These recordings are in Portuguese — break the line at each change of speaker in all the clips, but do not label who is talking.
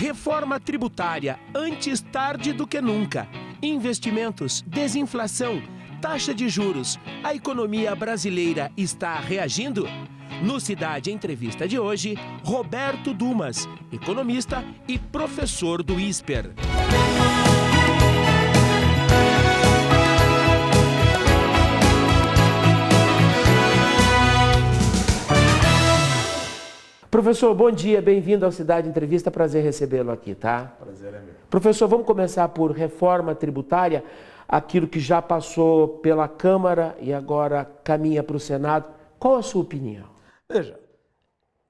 Reforma tributária, antes tarde do que nunca. Investimentos, desinflação, taxa de juros. A economia brasileira está reagindo? No Cidade Entrevista de hoje, Roberto Dumas, economista e professor do ISPER. Professor, bom dia, bem-vindo ao Cidade Entrevista, prazer recebê-lo aqui, tá?
Prazer é meu.
Professor, vamos começar por reforma tributária, aquilo que já passou pela Câmara e agora caminha para o Senado. Qual a sua opinião?
Veja,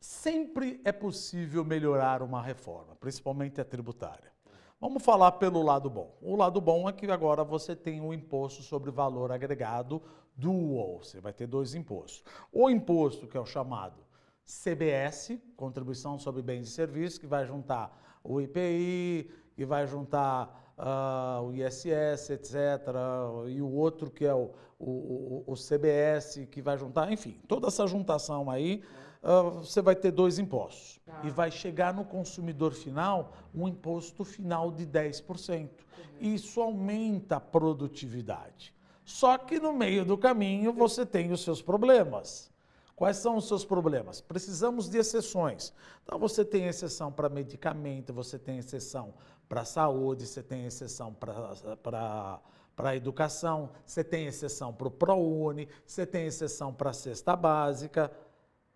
sempre é possível melhorar uma reforma, principalmente a tributária. Vamos falar pelo lado bom. O lado bom é que agora você tem o imposto sobre valor agregado dual, você vai ter dois impostos. O imposto que é o chamado CBS, Contribuição sobre Bens e Serviços, que vai juntar o IPI, que vai juntar o ISS, etc., e o outro que é o CBS, que vai juntar, enfim, toda essa juntação aí, você vai ter dois impostos. E vai chegar no consumidor final um imposto final de 10%. Isso aumenta a produtividade. Só que no meio do caminho você tem os seus problemas. Quais são os seus problemas? Precisamos de exceções. Então, você tem exceção para medicamento, você tem exceção para saúde, você tem exceção para a educação, você tem exceção para o ProUni, você tem exceção para a cesta básica.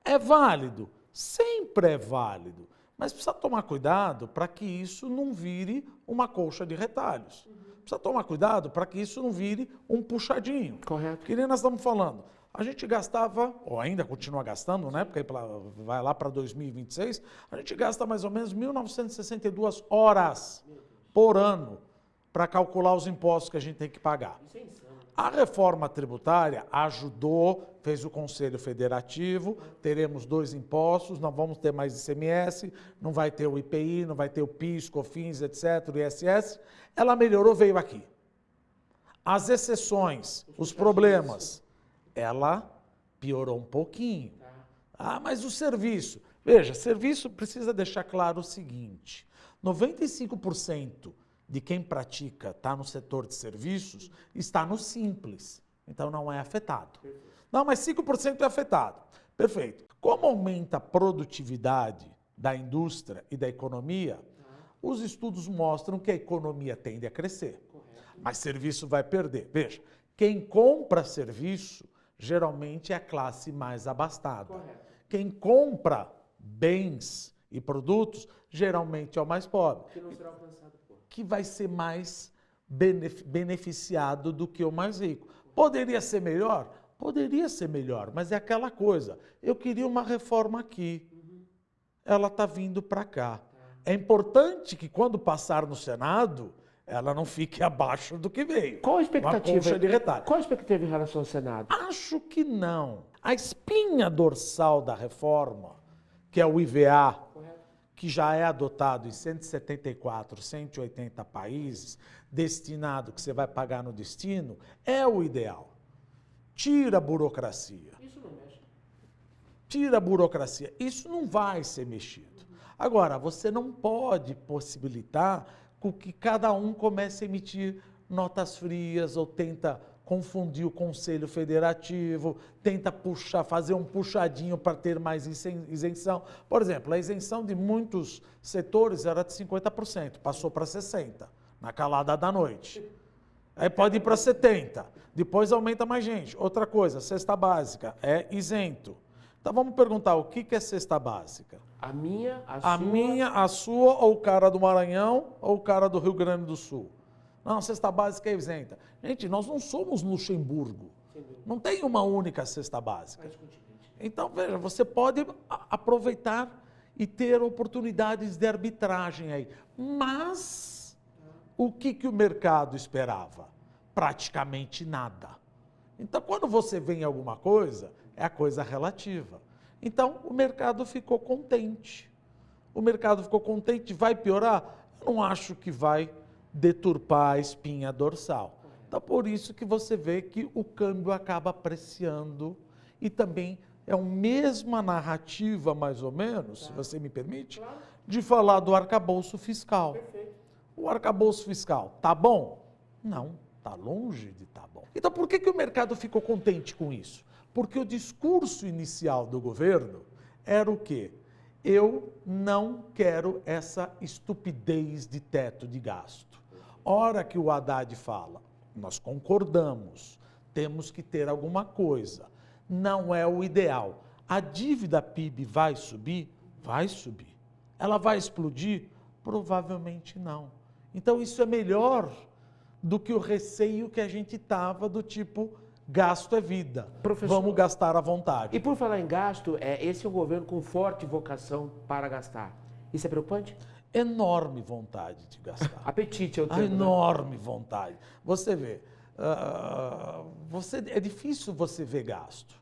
É válido, sempre é válido, mas precisa tomar cuidado para que isso não vire uma colcha de retalhos. Precisa tomar cuidado para que isso não vire um puxadinho.
Correto.
Que nem nós estamos falando. A gente gastava, ou ainda continua gastando, né? Porque vai lá para 2026, a gente gasta mais ou menos 1.962 horas por ano para calcular os impostos que a gente tem que pagar. A reforma tributária ajudou, fez o Conselho Federativo, teremos dois impostos, não vamos ter mais ICMS, não vai ter o IPI, não vai ter o PIS, COFINS, etc., o ISS. Ela melhorou, veio aqui. As exceções, os problemas, ela piorou um pouquinho. Ah, mas o serviço? Veja, serviço precisa deixar claro o seguinte, 95% de quem pratica, está no setor de serviços, está no Simples, então não é afetado. Não, mas 5% é afetado. Perfeito. Como aumenta a produtividade da indústria e da economia, os estudos mostram que a economia tende a crescer, mas serviço vai perder. Veja, quem compra serviço geralmente é a classe mais abastada. Correto. Quem compra bens e produtos, geralmente é o mais pobre. Que não será alcançado por. Que vai ser mais beneficiado do que o mais rico. Poderia ser melhor? Poderia ser melhor, mas é aquela coisa. Eu queria uma reforma aqui. Ela está vindo para cá. É importante que quando passar no Senado, ela não fique abaixo do que veio.
Qual a expectativa?
Uma colcha de retalho.
Qual a expectativa em relação ao Senado?
Acho que não. A espinha dorsal da reforma, que é o IVA, que já é adotado em 174, 180 países, destinado, que você vai pagar no destino, é o ideal. Tira a burocracia.
Isso não mexe.
Tira a burocracia. Isso não vai ser mexido. Agora, você não pode possibilitar com que cada um comece a emitir notas frias ou tenta confundir o Conselho Federativo, tenta fazer um puxadinho para ter mais isenção. Por exemplo, a isenção de muitos setores era de 50%, passou para 60%, na calada da noite. Aí pode ir para 70%, depois aumenta mais gente. Outra coisa, cesta básica é isento. Então vamos perguntar, o que é cesta básica?
A minha,
a sua, ou o cara do Maranhão, ou o cara do Rio Grande do Sul. Não, cesta básica é isenta. Gente, nós não somos Luxemburgo. Não tem uma única cesta básica. Então, veja, você pode aproveitar e ter oportunidades de arbitragem aí. Mas, o que o mercado esperava? Praticamente nada. Então, quando você vê em alguma coisa, é a coisa relativa. Então, o mercado ficou contente. O mercado ficou contente, vai piorar? Eu não acho que vai deturpar a espinha dorsal. Então, por isso que você vê que o câmbio acaba apreciando e também é a mesma narrativa, mais ou menos, se você me permite, de falar do arcabouço fiscal.
Perfeito.
O arcabouço fiscal tá bom? Não, tá longe de tá bom. Então por que o mercado ficou contente com isso? Porque o discurso inicial do governo era o quê? Eu não quero essa estupidez de teto de gasto. Hora que o Haddad fala, nós concordamos, temos que ter alguma coisa. Não é o ideal. A dívida PIB vai subir? Vai subir. Ela vai explodir? Provavelmente não. Então isso é melhor do que o receio que a gente estava do tipo, gasto é vida, vamos gastar à vontade.
E por falar em gasto, esse é um governo com forte vocação para gastar. Isso é preocupante?
Enorme vontade de gastar.
Apetite é o termo,
enorme vontade. Você vê, é difícil você ver gasto,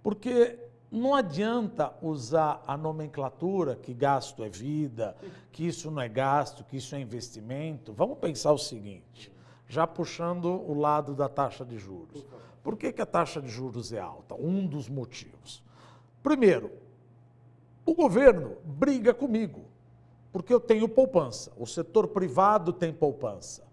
porque não adianta usar a nomenclatura que gasto é vida, que isso não é gasto, que isso é investimento. Vamos pensar o seguinte, já puxando o lado da taxa de juros. Por que a taxa de juros é alta? Um dos motivos. Primeiro, o governo briga comigo, porque eu tenho poupança. O setor privado tem poupança.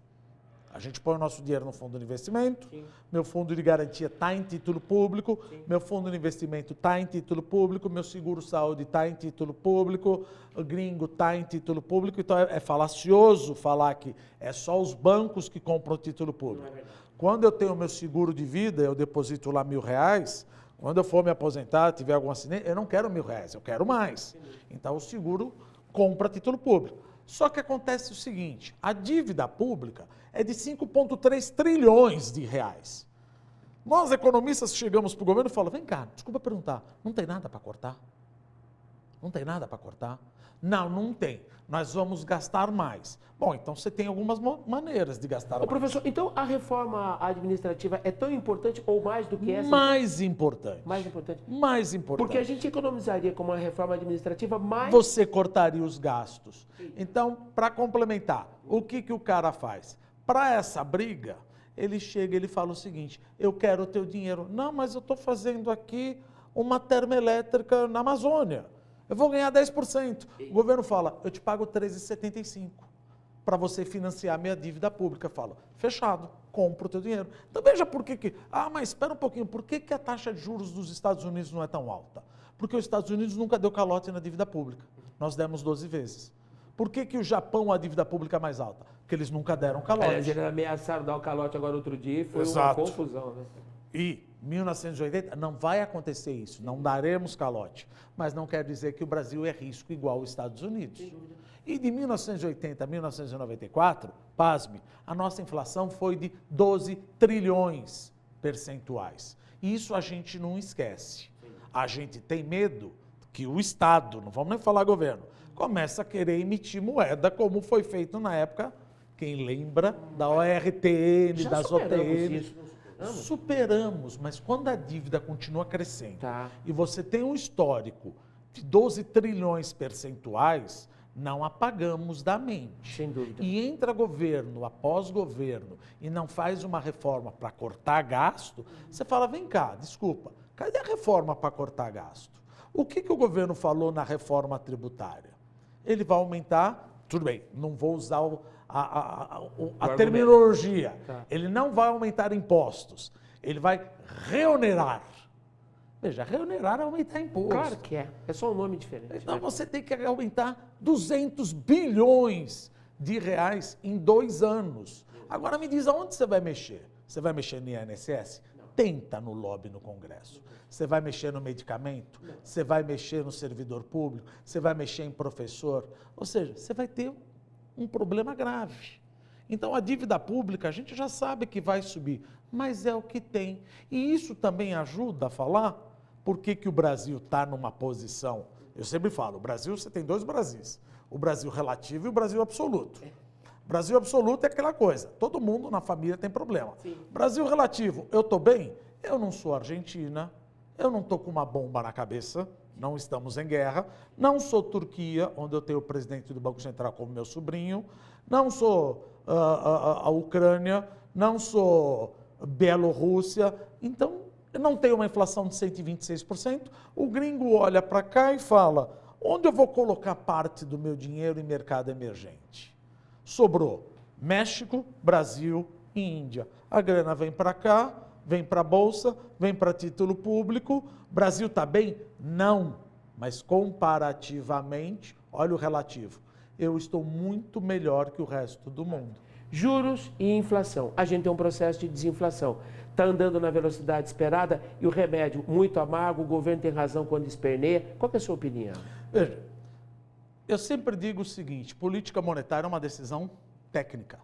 A gente põe o nosso dinheiro no fundo de investimento, sim, meu fundo de garantia está em título público, sim, meu fundo de investimento está em título público, meu seguro-saúde está em título público, o gringo está em título público, então é falacioso falar que é só os bancos que compram título público. Quando eu tenho meu seguro de vida, eu deposito lá R$1.000, quando eu for me aposentar, tiver algum acidente, eu não quero R$1.000, eu quero mais. Então o seguro compra título público. Só que acontece o seguinte, a dívida pública é de 5,3 trilhões de reais. Nós, economistas, chegamos para o governo e falamos, vem cá, desculpa perguntar, não tem nada para cortar? Não tem nada para cortar? Não, não tem. Nós vamos gastar mais. Bom, então você tem algumas maneiras de gastar mais.
Professor, então a reforma administrativa é tão importante ou mais do que essa?
Mais importante.
Mais importante?
Mais importante.
Porque a gente economizaria com uma reforma administrativa mais...
Você cortaria os gastos. Então, para complementar, o que o cara faz? Para essa briga, ele chega e ele fala o seguinte, eu quero o teu dinheiro. Não, mas eu estou fazendo aqui uma termoelétrica na Amazônia. Eu vou ganhar 10%. O governo fala, eu te pago 13,75 para você financiar minha dívida pública. Fala, fechado, compro o teu dinheiro. Então veja por que... mas espera um pouquinho, por que a taxa de juros dos Estados Unidos não é tão alta? Porque os Estados Unidos nunca deu calote na dívida pública. Nós demos 12 vezes. Por que o Japão a dívida pública é mais alta? Porque eles nunca deram calote.
Eles ameaçaram dar o calote agora outro dia e foi
Exato.
Uma confusão, né?
E 1980, não vai acontecer isso, não daremos calote. Mas não quer dizer que o Brasil é risco igual aos Estados Unidos. E de 1980 a 1994, pasme, a nossa inflação foi de 12 trilhões percentuais. Isso a gente não esquece. A gente tem medo que o Estado, não vamos nem falar governo, começa a querer emitir moeda, como foi feito na época, quem lembra, da ORTN, das OTN.
Isso.
Superamos, mas quando a dívida continua crescendo e você tem um histórico de 12 trilhões percentuais, não apagamos da mente.
Sem dúvida.
E entra governo após governo e não faz uma reforma para cortar gasto, você fala, vem cá, desculpa, cadê a reforma para cortar gasto? O que o governo falou na reforma tributária? Ele vai aumentar, tudo bem, não vou usar a terminologia. Ele não vai aumentar impostos, ele vai reonerar. Veja, reonerar é aumentar imposto.
Claro que é só um nome diferente.
Então você tem que aumentar 200 bilhões de reais em 2 anos. Agora me diz, aonde você vai mexer? Você vai mexer no INSS? Tenta no lobby no Congresso. Você vai mexer no medicamento? Você vai mexer no servidor público? Você vai mexer em professor? Ou seja, você vai ter um problema grave. Então, a dívida pública, a gente já sabe que vai subir, mas é o que tem. E isso também ajuda a falar por que o Brasil está numa posição... Eu sempre falo, o Brasil, você tem 2 Brasis. O Brasil relativo e o Brasil absoluto. Brasil absoluto é aquela coisa, todo mundo na família tem problema. Sim. Brasil relativo, eu estou bem? Eu não sou Argentina, eu não estou com uma bomba na cabeça, não estamos em guerra, não sou Turquia, onde eu tenho o presidente do Banco Central como meu sobrinho, não sou a Ucrânia, não sou Bielorrússia, então eu não tenho uma inflação de 126%, o gringo olha para cá e fala, Onde eu vou colocar parte do meu dinheiro em mercado emergente? Sobrou México, Brasil e Índia. A grana vem para cá, vem para a Bolsa, vem para título público. Brasil está bem? Não. Mas comparativamente, olha o relativo, eu estou muito melhor que o resto do mundo.
Juros e inflação. A gente tem um processo de desinflação. Está andando na velocidade esperada e o remédio muito amargo, o governo tem razão quando esperneia. Qual que é a sua opinião?
Veja, eu sempre digo o seguinte, política monetária é uma decisão técnica,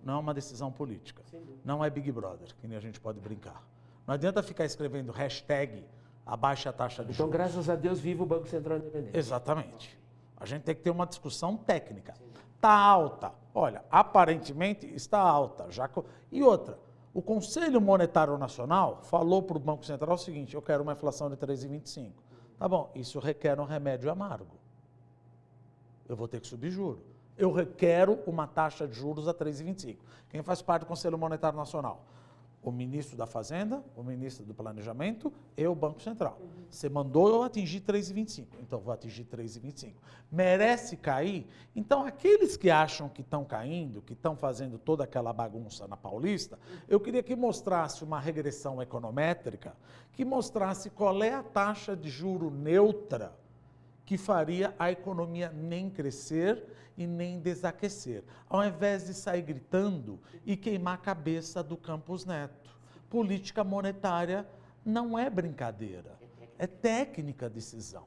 não é uma decisão política. Não é Big Brother, que nem a gente pode brincar. Não adianta ficar escrevendo hashtag abaixa a taxa de juros.
Então, graças a Deus, viva o Banco Central Independente.
Exatamente. A gente tem que ter uma discussão técnica. Está alta. Olha, aparentemente está alta. E outra, o Conselho Monetário Nacional falou para o Banco Central o seguinte, eu quero uma inflação de 3,25. Tá bom, isso requer um remédio amargo. Eu vou ter que subir juros. Eu requero uma taxa de juros a 3,25. Quem faz parte do Conselho Monetário Nacional? O ministro da Fazenda, o ministro do Planejamento e o Banco Central. Você mandou eu atingir 3,25, então vou atingir 3,25. Merece cair? Então, aqueles que acham que estão caindo, que estão fazendo toda aquela bagunça na Paulista, eu queria que mostrasse uma regressão econométrica, que mostrasse qual é a taxa de juro neutra que faria a economia nem crescer e nem desaquecer, ao invés de sair gritando e queimar a cabeça do Campos Neto. Política monetária não é brincadeira, é técnica decisão.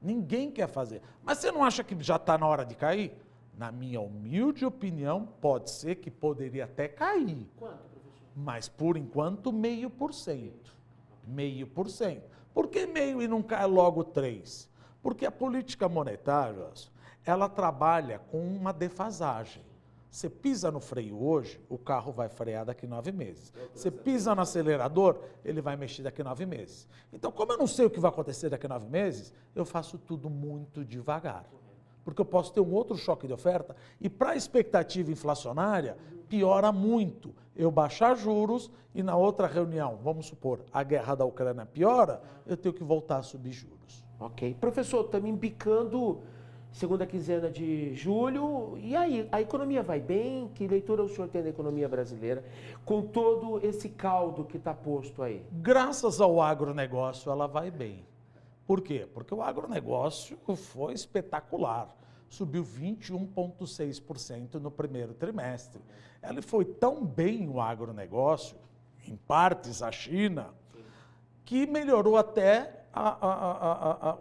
Ninguém quer fazer. Mas você não acha que já está na hora de cair? Na minha humilde opinião, pode ser que poderia até cair.
Quanto, professor?
Mas, por enquanto, 0,5%. 0,5%. Por que meio e não cai logo 3%? Porque a política monetária, ela trabalha com uma defasagem. Você pisa no freio hoje, o carro vai frear daqui 9 meses. Você pisa no acelerador, ele vai mexer daqui 9 meses. Então, como eu não sei o que vai acontecer daqui 9 meses, eu faço tudo muito devagar. Porque eu posso ter um outro choque de oferta e para a expectativa inflacionária, piora muito. Eu baixar juros e na outra reunião, vamos supor, a guerra da Ucrânia piora, eu tenho que voltar a subir juros.
Ok. Professor, estamos embicando segunda quinzena de julho. E aí, a economia vai bem? Que leitura o senhor tem da economia brasileira com todo esse caldo que está posto aí?
Graças ao agronegócio, ela vai bem. Por quê? Porque o agronegócio foi espetacular. Subiu 21,6% no primeiro trimestre. Ele foi tão bem o agronegócio, em partes a China, que melhorou até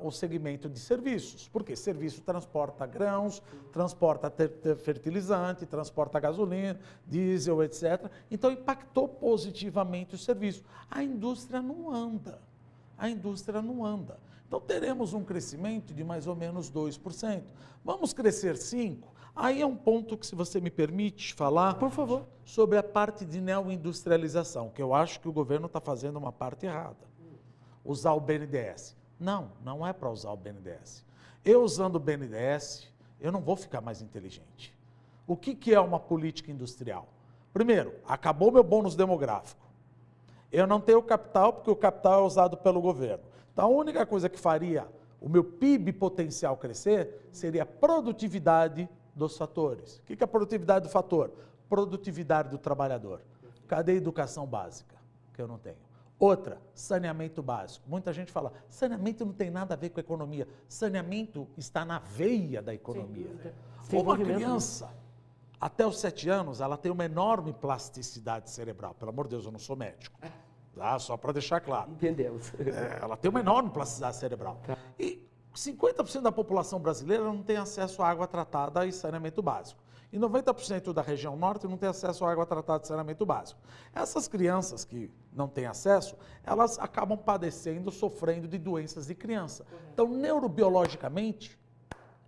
o segmento de serviços. Porque serviço transporta grãos, transporta fertilizante, transporta gasolina, diesel, etc. Então, impactou positivamente o serviço. A indústria não anda. A indústria não anda. Então, teremos um crescimento de mais ou menos 2%. Vamos crescer 5%? Aí é um ponto que, se você me permite falar,
por favor,
sobre a parte de neoindustrialização, que eu acho que o governo está fazendo uma parte errada. Usar o BNDES. Não, não é para usar o BNDES. Eu usando o BNDES, eu não vou ficar mais inteligente. O que é uma política industrial? Primeiro, acabou meu bônus demográfico. Eu não tenho capital, porque o capital é usado pelo governo. Então, a única coisa que faria o meu PIB potencial crescer seria a produtividade dos fatores. O que é a produtividade do fator? Produtividade do trabalhador. Cadê a educação básica? Que eu não tenho. Outra, saneamento básico. Muita gente fala, saneamento não tem nada a ver com a economia. Saneamento está na veia da economia. Uma criança, até os 7 anos, ela tem uma enorme plasticidade cerebral. Pelo amor de Deus, eu não sou médico. Tá? Só para deixar claro.
Entendemos.
Ela tem uma enorme plasticidade cerebral. Tá. E 50% da população brasileira não tem acesso à água tratada e saneamento básico. E 90% da região norte não tem acesso à água tratada e saneamento básico. Essas crianças que não têm acesso, elas acabam padecendo, sofrendo de doenças de criança. Então, neurobiologicamente,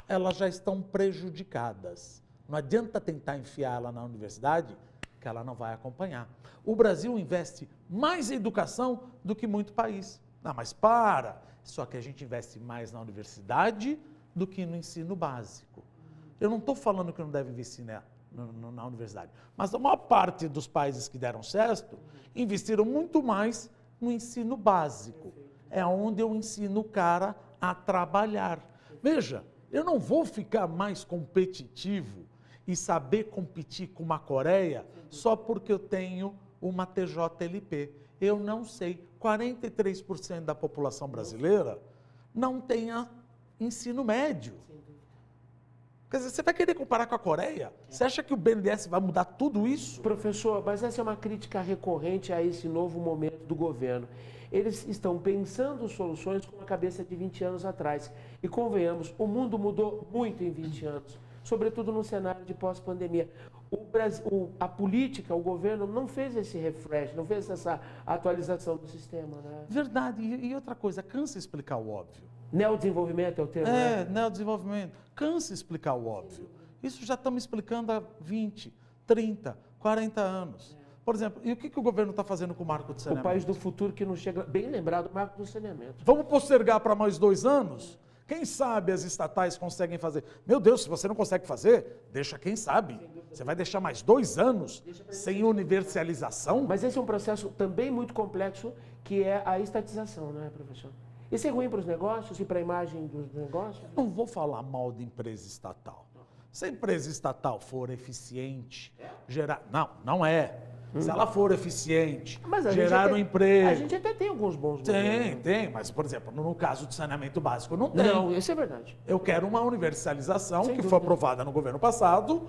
elas já estão prejudicadas. Não adianta tentar enfiar ela na universidade, que ela não vai acompanhar. O Brasil investe mais em educação do que muito país. Não, mas para! Só que a gente investe mais na universidade do que no ensino básico. Eu não estou falando que não deve investir na universidade, mas a maior parte dos países que deram certo investiram muito mais no ensino básico. É onde eu ensino o cara a trabalhar. Veja, eu não vou ficar mais competitivo e saber competir com uma Coreia só porque eu tenho uma TJLP. Eu não sei, 43% da população brasileira não tem ensino médio. Quer dizer, você vai querer comparar com a Coreia? Você acha que o BNDES vai mudar tudo isso?
Professor, mas essa é uma crítica recorrente a esse novo momento do governo. Eles estão pensando soluções com a cabeça de 20 anos atrás. E convenhamos, o mundo mudou muito em 20 anos, sobretudo no cenário de pós-pandemia. A política, o governo não fez esse refresh, não fez essa atualização do sistema, né?
Verdade. E outra coisa, cansa explicar o óbvio.
Neodesenvolvimento é o termo, né?
Neodesenvolvimento. Cansa explicar o óbvio. Isso já estamos explicando há 20, 30, 40 anos. Por exemplo, e o que o governo está fazendo com o marco de
O
saneamento?
país do futuro que não chega, bem lembrado, o marco do saneamento.
Vamos postergar para mais 2 anos? Quem sabe as estatais conseguem fazer? Meu Deus, se você não consegue fazer, deixa quem sabe. Você vai deixar mais 2 anos sem universalização?
Mas esse é um processo também muito complexo, que é a estatização, né, professor? Isso é ruim para os negócios e para a imagem dos negócios?
Não vou falar mal de empresa estatal. Se a empresa estatal for eficiente, gerar... Não é. Se ela for eficiente, gerar um emprego...
A gente até tem alguns bons modelos.
Tem, mas, por exemplo, no caso de saneamento básico, não tem.
Não, isso é verdade.
Eu quero uma universalização
Sem
que
dúvida.
foi aprovada no governo passado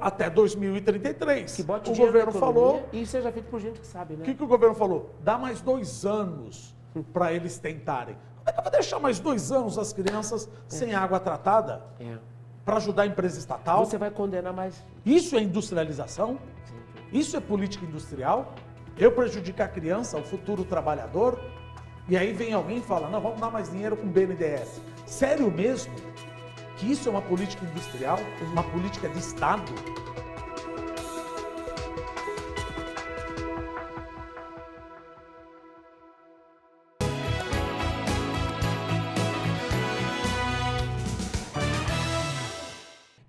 até 2033.
Que bote
O
dinheiro na
governo
economia
falou...
e seja feito por gente que sabe, né?
O que o governo falou? Dá mais 2 anos para eles tentarem. Como é que eu vou deixar mais 2 anos as crianças sem água tratada? Para ajudar a empresa estatal?
Você vai condenar mais...
Isso é industrialização? Isso é política industrial? Eu prejudicar a criança, o futuro trabalhador? E aí vem alguém e fala, não, vamos dar mais dinheiro com o BNDES. Sério mesmo? Que isso é uma política industrial? Uma política de Estado?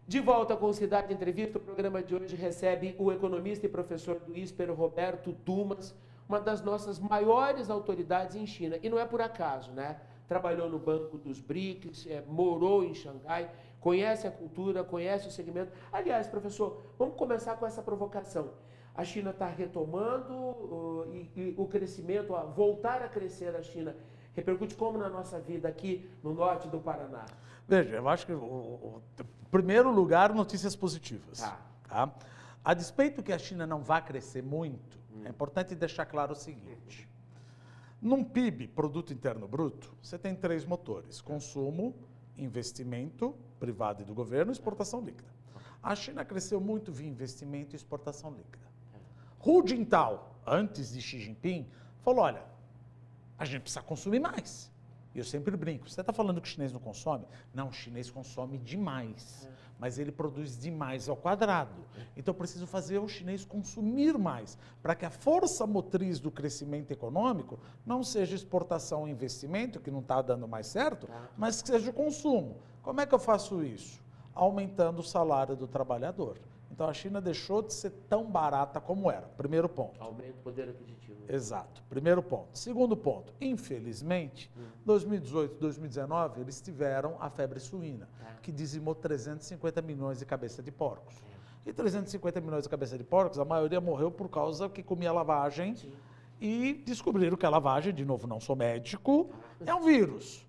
De volta com o Cidade Entrevista, o programa de hoje recebe o economista e professor do ISPER, Roberto Dumas, uma das nossas maiores autoridades em China. E não é por acaso, né? Trabalhou no Banco dos BRICS, morou em Xangai, conhece a cultura, conhece o segmento. Aliás, professor, vamos começar com essa provocação. A China está retomando e o crescimento, voltar a crescer a China, repercute como na nossa vida aqui no norte do Paraná?
Veja, eu acho que, em primeiro lugar, notícias positivas. Tá? A despeito que a China não vá crescer muito, é importante deixar claro o seguinte. Num PIB, Produto Interno Bruto, você tem 3 motores. Consumo, investimento privado e do governo, exportação líquida. A China cresceu muito via investimento e exportação líquida. Hu Jintao, antes de Xi Jinping, falou, olha, a gente precisa consumir mais. E eu sempre brinco, você está falando que o chinês não consome? Não, o chinês consome demais, mas ele produz demais ao quadrado. Então eu preciso fazer o chinês consumir mais, para que a força motriz do crescimento econômico não seja exportação e investimento, que não está dando mais certo, mas que seja o consumo. Como é que eu faço isso? Aumentando o salário do trabalhador. Então a China deixou de ser tão barata como era. Primeiro ponto.
Aumenta o poder aquisitivo.
Exato. Primeiro ponto. Segundo ponto. Infelizmente, 2018, 2019, eles tiveram a febre suína, que dizimou 350 milhões de cabeça de porcos. E 350 milhões de cabeça de porcos, a maioria morreu por causa que comia lavagem. E descobriram que a lavagem, de novo, não sou médico, é um vírus.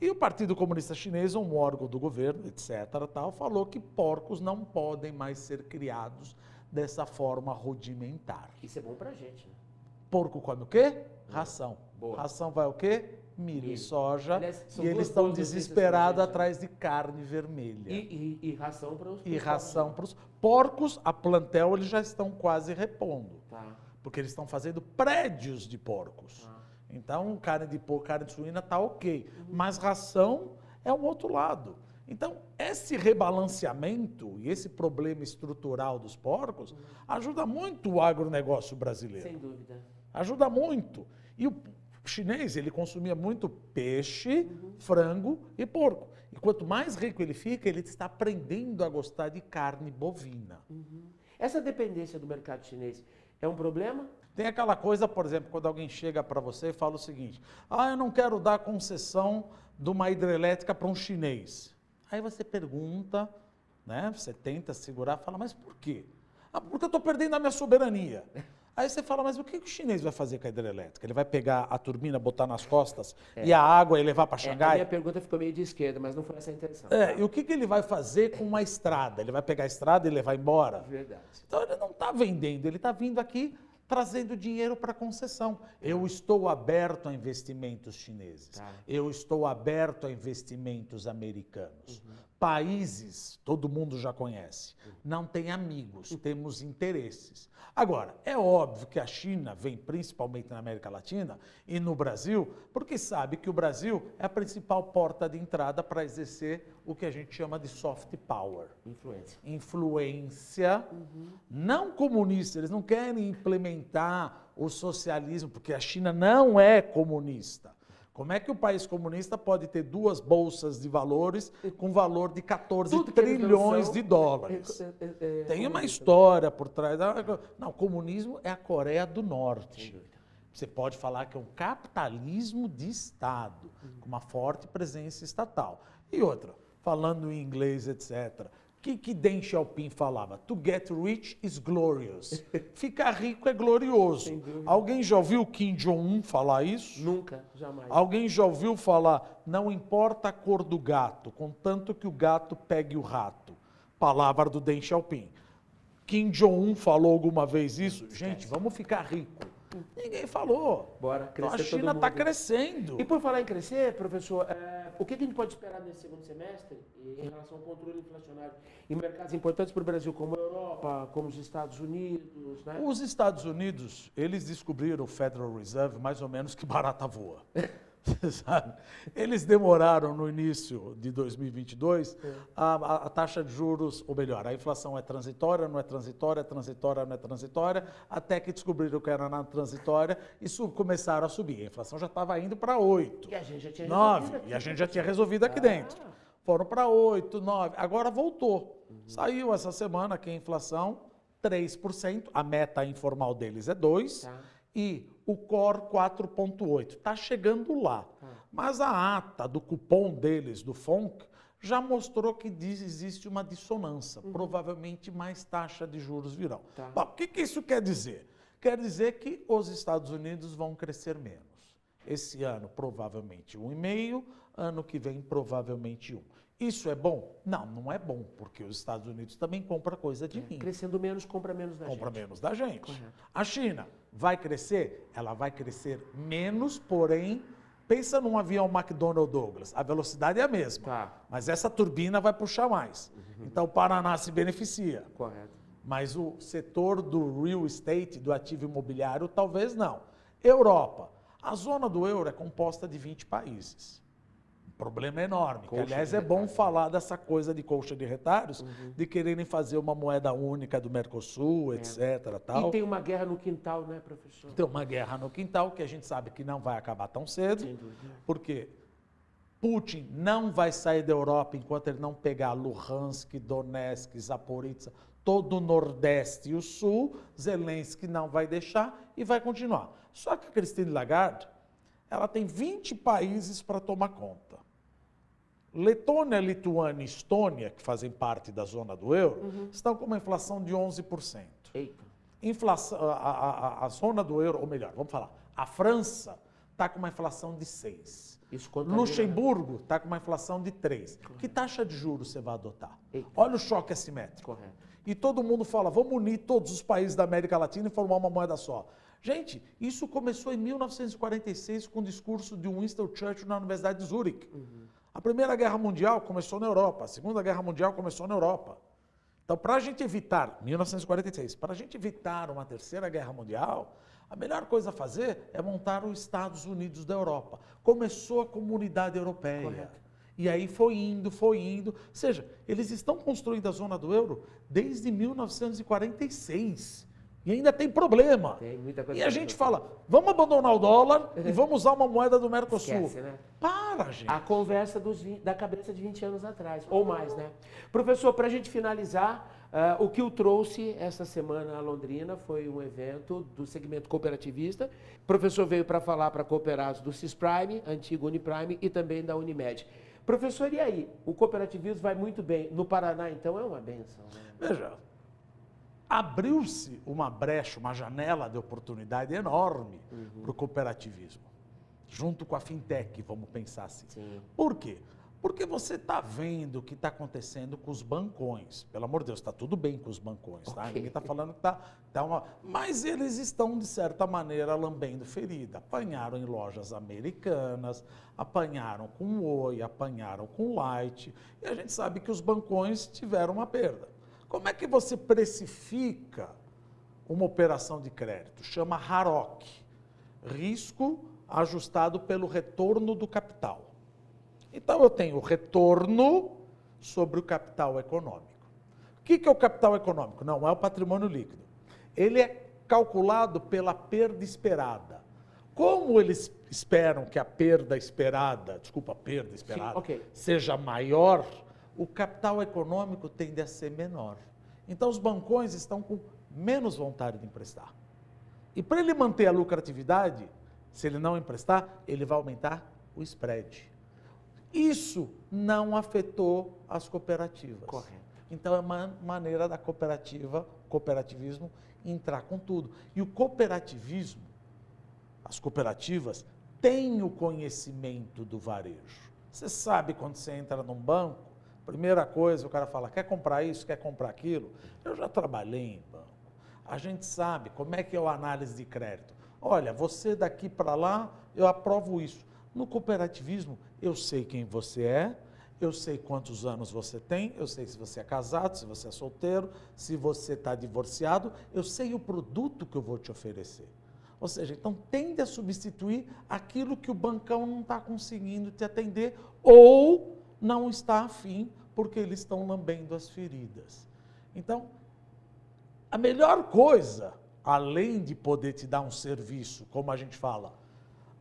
E o Partido Comunista Chinês, um órgão do governo, etc., tal, falou que porcos não podem mais ser criados dessa forma rudimentar.
Isso é bom pra gente, né?
Porco come o quê? Ração.
Boa.
Ração vai o quê? Milho e soja.
Aliás,
E eles estão desesperados atrás de carne vermelha.
E ração para os
E ração para os porcos, a plantel, eles já estão quase repondo. Porque eles estão fazendo prédios de porcos. Então, carne de porco, carne de suína está ok. Mas ração é o outro lado. Então, esse rebalanceamento e esse problema estrutural dos porcos ajuda muito o agronegócio brasileiro.
Sem dúvida.
Ajuda muito. E o chinês, ele consumia muito peixe, frango e porco. E quanto mais rico ele fica, ele está aprendendo a gostar de carne bovina.
Essa dependência do mercado chinês é um problema?
Tem aquela coisa, por exemplo, quando alguém chega para você e fala o seguinte, eu não quero dar concessão de uma hidrelétrica para um chinês. Aí você pergunta, né? Você tenta segurar, fala, mas por quê? Porque eu estou perdendo a minha soberania. Aí você fala, mas o que o chinês vai fazer com a hidrelétrica? Ele vai pegar a turbina, botar nas costas e a água e levar para Xangai?
A minha pergunta ficou meio de esquerda, mas não foi essa a intenção.
E o que ele vai fazer com uma estrada? Ele vai pegar a estrada e levar embora?
Verdade.
Então ele não está vendendo, ele está vindo aqui trazendo dinheiro para concessão. Eu estou aberto a investimentos chineses.
Tá.
Eu estou aberto a investimentos americanos. Países, todo mundo já conhece, não tem amigos, temos interesses. Agora, é óbvio que a China vem principalmente na América Latina e no Brasil, porque sabe que o Brasil é a principal porta de entrada para exercer o que a gente chama de soft power.
Influência.
Influência não comunista, eles não querem implementar o socialismo, porque a China não é comunista. Como é que o país comunista pode ter 2 bolsas de valores com valor de 14 trilhões de dólares? Tem uma história por trás. Não, o comunismo é a Coreia do Norte. Você pode falar que é um capitalismo de Estado, com uma forte presença estatal. E outra, falando em inglês, etc., o que Deng Xiaoping falava? To get rich is glorious. Ficar rico é glorioso. Alguém já ouviu Kim Jong-un falar isso?
Nunca, jamais.
Alguém já ouviu falar, não importa a cor do gato, contanto que o gato pegue o rato. Palavra do Deng Xiaoping. Kim Jong-un falou alguma vez isso? Gente, vamos ficar rico. Ninguém falou.
Bora
Então,
crescer
a China
todo mundo.
está crescendo.
E por falar em crescer, professor, o que a gente pode esperar nesse segundo semestre em relação ao controle inflacionário em mercados importantes para o Brasil, como a Europa, como os Estados Unidos, né?
Os Estados Unidos, eles descobriram o Federal Reserve mais ou menos que barata voa. Sabe? Eles demoraram no início de 2022 a taxa de juros, ou melhor, a inflação é transitória, não é transitória, é transitória, não é transitória, até que descobriram que era na transitória e começaram a subir. A inflação já estava indo para 8,
E a gente já tinha
9,
resolvido aqui,
e a gente já tinha resolvido aqui dentro. Foram para 8, 9, agora voltou. Saiu essa semana aqui a inflação 3%, a meta informal deles é 2%.
Tá.
E o core 4,8. Está chegando lá. Mas a ata do cupom deles, do FONC, já mostrou que existe uma dissonância. Provavelmente mais taxa de juros virão.
Tá.
Bom, o que isso quer dizer? Quer dizer que os Estados Unidos vão crescer menos. Esse ano, provavelmente 1,5%. Ano que vem, provavelmente 1%. Isso é bom? Não, não é bom, porque os Estados Unidos também compram coisa de mim.
Crescendo menos, compra menos da
Compra
gente.
menos da gente.
Correto.
A China vai crescer? Ela vai crescer menos, porém, pensa num avião McDonnell Douglas, a velocidade é a mesma,
Tá.
mas essa turbina vai puxar mais. Então o Paraná se beneficia,
Correto.
mas o setor do real estate, do ativo imobiliário, talvez não. Europa, a zona do euro é composta de 20 países. Problema enorme, que,
Colcha
aliás
de
é bom
retalhos.
falar dessa coisa de colcha de retalhos, de quererem fazer uma moeda única do Mercosul, etc. Tal.
E tem uma guerra no quintal, né, professor?
Tem uma guerra no quintal que a gente sabe que não vai acabar tão cedo,
Sem dúvida.
porque Putin não vai sair da Europa enquanto ele não pegar Luhansk, Donetsk, Zaporizhzhia, todo o Nordeste e o Sul. Zelensky não vai deixar e vai continuar. Só que a Christine Lagarde, ela tem 20 países para tomar conta. Letônia, Lituânia e Estônia, que fazem parte da zona do euro, estão com uma inflação de 11%.
Eita.
Inflação, a zona do euro, ou melhor, vamos falar, a França está com uma inflação de 6%.
Isso contamina,
Luxemburgo está com uma inflação de 3%. Que taxa de juros você vai adotar?
Eita.
Olha o choque assimétrico.
Correto.
E todo mundo fala, vamos unir todos os países da América Latina e formar uma moeda só. Gente, isso começou em 1946 com o discurso de Winston Churchill na Universidade de Zurique. A Primeira Guerra Mundial começou na Europa, a Segunda Guerra Mundial começou na Europa. Então, para a gente evitar, 1946, para a gente evitar uma Terceira Guerra Mundial, a melhor coisa a fazer é montar os Estados Unidos da Europa. Começou a Comunidade Europeia.
Correto.
E aí foi indo, foi indo. Ou seja, eles estão construindo a zona do euro desde 1946. E ainda tem problema.
Tem muita coisa
E a
pra
gente
resolver.
fala, vamos abandonar o dólar e vamos usar uma moeda do Mercosul.
Esquece, né?
Para, gente.
A conversa da cabeça de 20 anos atrás, ou mais, né? Professor, para a gente finalizar, O que o trouxe essa semana a Londrina foi um evento do segmento cooperativista. O professor veio para falar para cooperados do Cisprime, antigo Uniprime, e também da Unimed. Professor, e aí? O cooperativismo vai muito bem. No Paraná, então, é uma bênção, né?
Veja, abriu-se uma brecha, uma janela de oportunidade enorme para o cooperativismo, junto com a fintech, vamos pensar assim.
Sim.
Por quê? Porque você está vendo o que está acontecendo com os bancões. Pelo amor de Deus, está tudo bem com os bancões, tá?
Ok.
Ninguém está falando que tá uma... Mas eles estão, de certa maneira, lambendo ferida. Apanharam em lojas americanas, apanharam com Oi, apanharam com Light. E a gente sabe que os bancões tiveram uma perda. Como é que você precifica uma operação de crédito? Chama RAROC, risco ajustado pelo retorno do capital. Então, eu tenho retorno sobre o capital econômico. O que é o capital econômico? Não é o patrimônio líquido. Ele é calculado pela perda esperada. Como eles esperam que a perda esperada,
Sim, ok.
seja maior, o capital econômico tende a ser menor. Então, os bancões estão com menos vontade de emprestar. E para ele manter a lucratividade, se ele não emprestar, ele vai aumentar o spread. Isso não afetou as cooperativas.
Correto.
Então, é uma maneira da cooperativismo entrar com tudo. E o cooperativismo, as cooperativas, têm o conhecimento do varejo. Você sabe quando você entra num banco, primeira coisa, o cara fala, quer comprar isso, quer comprar aquilo? Eu já trabalhei em banco. A gente sabe como é que é a análise de crédito. Olha, você daqui para lá, eu aprovo isso. No cooperativismo, eu sei quem você é, eu sei quantos anos você tem, eu sei se você é casado, se você é solteiro, se você está divorciado, eu sei o produto que eu vou te oferecer. Ou seja, então tende a substituir aquilo que o bancão não está conseguindo te atender ou não está afim porque eles estão lambendo as feridas. Então, a melhor coisa, além de poder te dar um serviço, como a gente fala,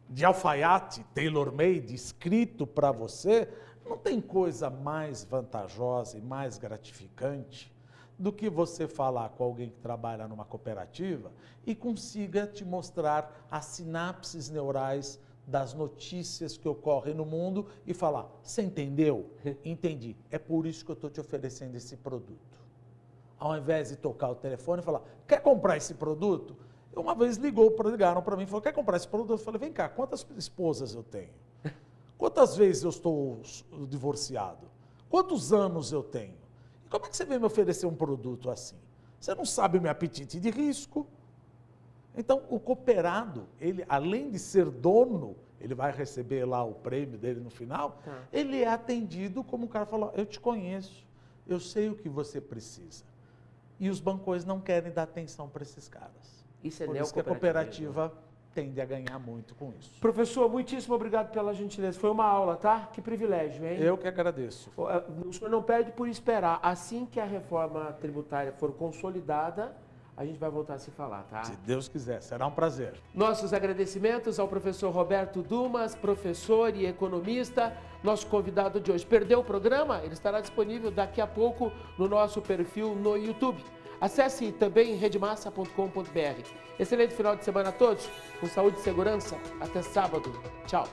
de alfaiate, tailor-made, escrito para você, não tem coisa mais vantajosa e mais gratificante do que você falar com alguém que trabalha numa cooperativa e consiga te mostrar as sinapses neurais das notícias que ocorrem no mundo e falar, você entendeu? Entendi, é por isso que eu estou te oferecendo esse produto. Ao invés de tocar o telefone e falar, quer comprar esse produto? Uma vez ligaram para mim e falou, quer comprar esse produto? Eu falei, vem cá, quantas esposas eu tenho? Quantas vezes eu estou divorciado? Quantos anos eu tenho? E como é que você vem me oferecer um produto assim? Você não sabe o meu apetite de risco. Então, o cooperado, ele, além de ser dono, ele vai receber lá o prêmio dele no final, ele é atendido como o cara falou, eu te conheço, eu sei o que você precisa. E os bancões não querem dar atenção para esses caras.
Isso é
Por isso que a cooperativa tende a ganhar muito com isso.
Professor, muitíssimo obrigado pela gentileza. Foi uma aula, tá? Que privilégio, hein?
Eu que agradeço.
O senhor não perde por esperar. Assim que a reforma tributária for consolidada, a gente vai voltar a se falar, tá?
Se Deus quiser, será um prazer.
Nossos agradecimentos ao professor Roberto Dumas, professor e economista, nosso convidado de hoje. Perdeu o programa? Ele estará disponível daqui a pouco no nosso perfil no YouTube. Acesse também redemassa.com.br. Excelente final de semana a todos, com saúde e segurança. Até sábado. Tchau.